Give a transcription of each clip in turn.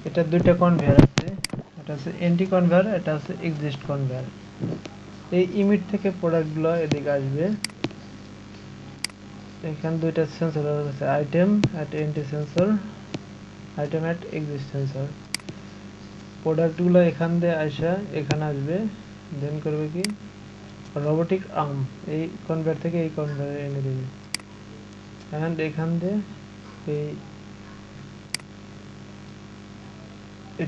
এটা দুইটা কনভেয়ার আছে, এটা হচ্ছে এন্টি কনভেয়ার, এটা হচ্ছে এক্সিস্ট কনভেয়ার। এই ইমিট থেকে প্রোডাক্টগুলো এদিকে আসবে। এখানে দুইটা সেন্সর আছে, আইটেম এট এন্টি সেন্সর, আইটেম এট এক্সিস্ট সেন্সর। প্রোডাক্টগুলো এখান দিয়ে আসা এখানে আসবে, দেন করবে কি রোবোটিক আর্ম এই কনভেয়ার থেকে এই কনভেয়ারে এনে দেবে, এন্ড এখান দিয়ে এই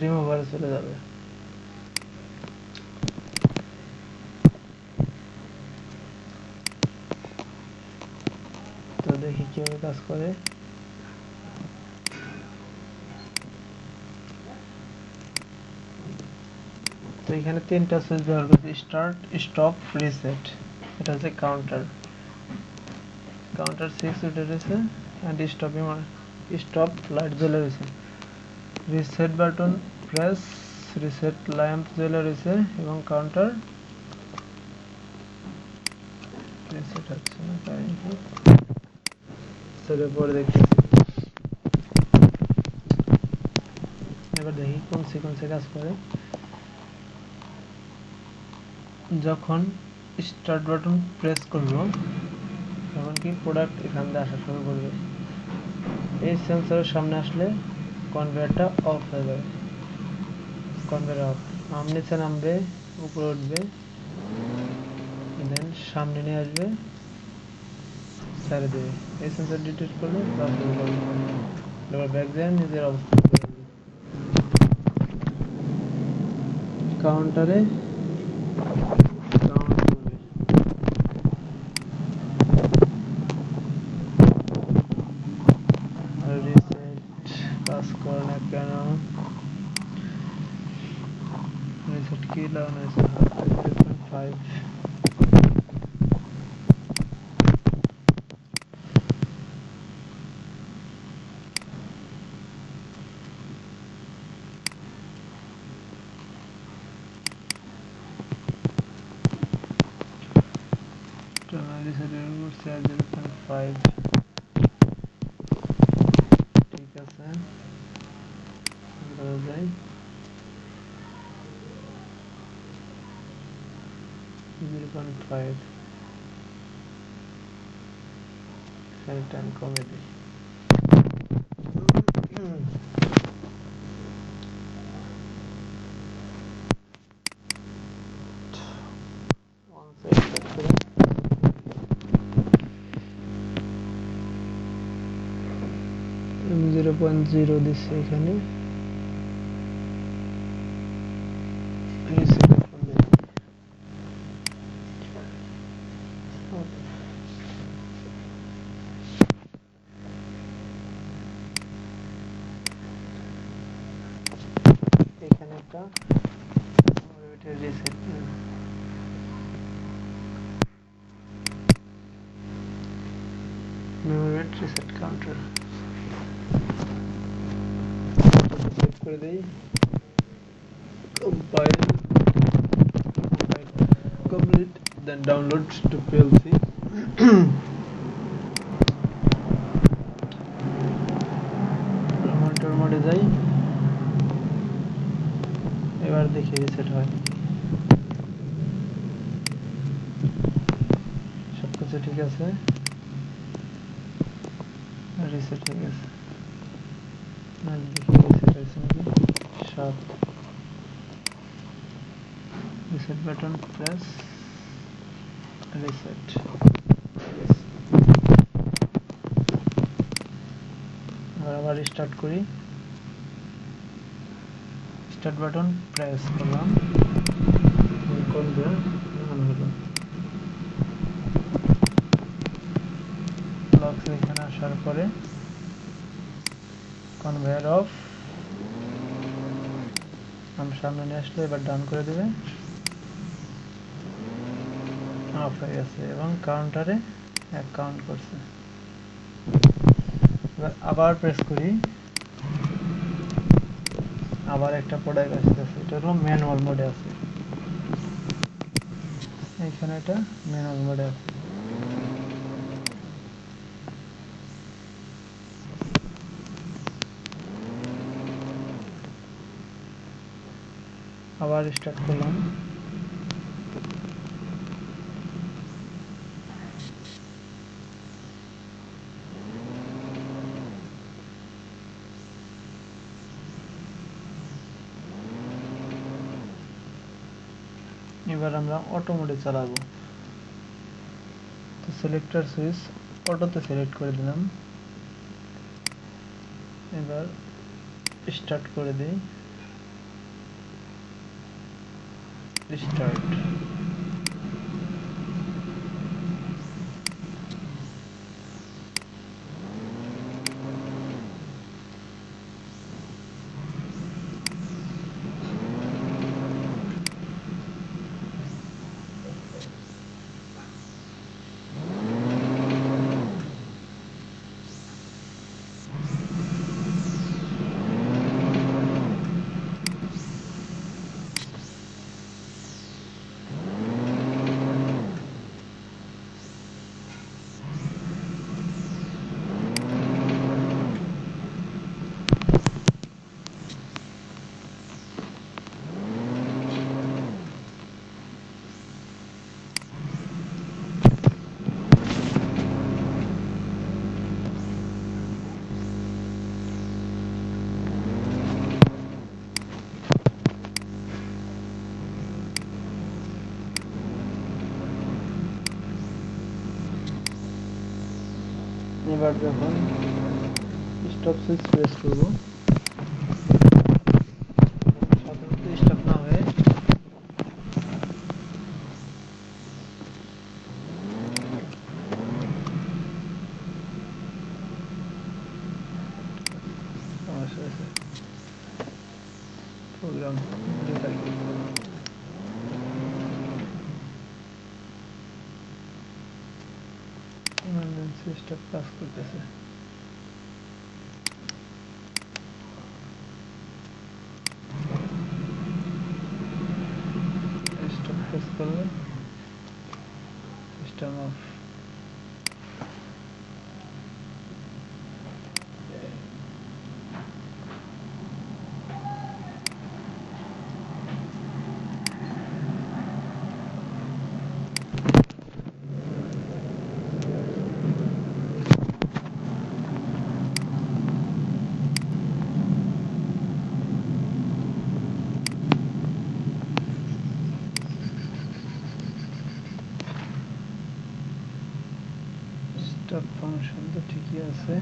রিমুভারে চলে যাবে। তো দেখি কিভাবে কাজ করে। তো এখানে তিনটা সুইচ ব্যবহার করছি, স্টার্ট, স্টপ, রিসেট। এটা হচ্ছে কাউন্টার, কাউন্টার 6 উঠে রয়েছে, অ্যান্ড স্টপ লাইট জ্বলে রয়েছে। Reset button press, reset lamp জ্বলে রয়েছে এবং কাউন্টার রিসেট হচ্ছে না, কারণ কি সেটা পরে দেখতেছি। এবার দেখি কোন সিকোয়েন্সে কাজ করে। যখন স্টার্ট বাটন প্রেস করব তখন কি প্রোডাক্ট এখান দিয়ে আসা শুরু করবে। এই সেন্সরের সামনে আসলে কনভেয়ারটা অফ হয়ে যাবে, কনভেয়ার অফ, নিচে নামবে, উপরে উঠবে, দেন সামনে নিয়ে আসবে, ছেড়ে দেবে। এই সেন্সর ডিটেক্ট করলে কাজ শুরু করবে, এবার ব্যাক যায় নিজের অবস্থা কাউন্টারে কাউন্ট করবে। রিসেট কাজ করে না কেন, রিসেট কি লাগানো হয়েছে 5 রিসেট 0.5 ঠিক আছে, যায় 0.5 টাইম কমে দিই। আমি 0.0 দিচ্ছি এখানে, এখানে একটা reset memory reset counter set করে দেই। compile complete, then download to PLC। Monitor মোডে যাই, এবার দেখি রিসেট হয়, সবকিছু ঠিক আছে, রিসেট হয়ে গেছে। দেখি রিসেট হয়েছে নাকি, 7 রিসেট বাটন প্রেস, রিসেট। আবার স্টার্ট করি, স্টার্ট বাটন প্রেস করলাম, কনভেয়ার অন হলো। লক্স এখানে আসার পরে কনভেয়ার অফ, আমি সামনে নিয়ে আসলে এবার ডাউন করে দেবে, অফ হয়ে গেছে এবং কাউন্টারে 1 কাউন্ট করছে। এবার আবার প্রেস করি, আবার একটা প্রোডাক্ট আসতেছে, এটা হলো ম্যানুয়াল মোডে আছে, এখানে এটা ম্যানুয়াল মোডে আছে। আবার স্টার্ট করলাম। এবার আমরা অটো মোডে চালাবো। তো সিলেক্টর সুইচ অটোতে সিলেক্ট করে দিলাম। এবার স্টার্ট করে দিই। স্টার্ট। এবার যখন স্টপ সুইচ প্রেস করব, সাধারণত স্টপ না হয়ে সমস্যা আছে, প্রোগ্রাম ইমার্জেন্সি স্টপ কাজ করতেছে। স্টপ প্রেস করলে সিস্টেম অফ। স্টপ ফাংশন তো ঠিকই আছে।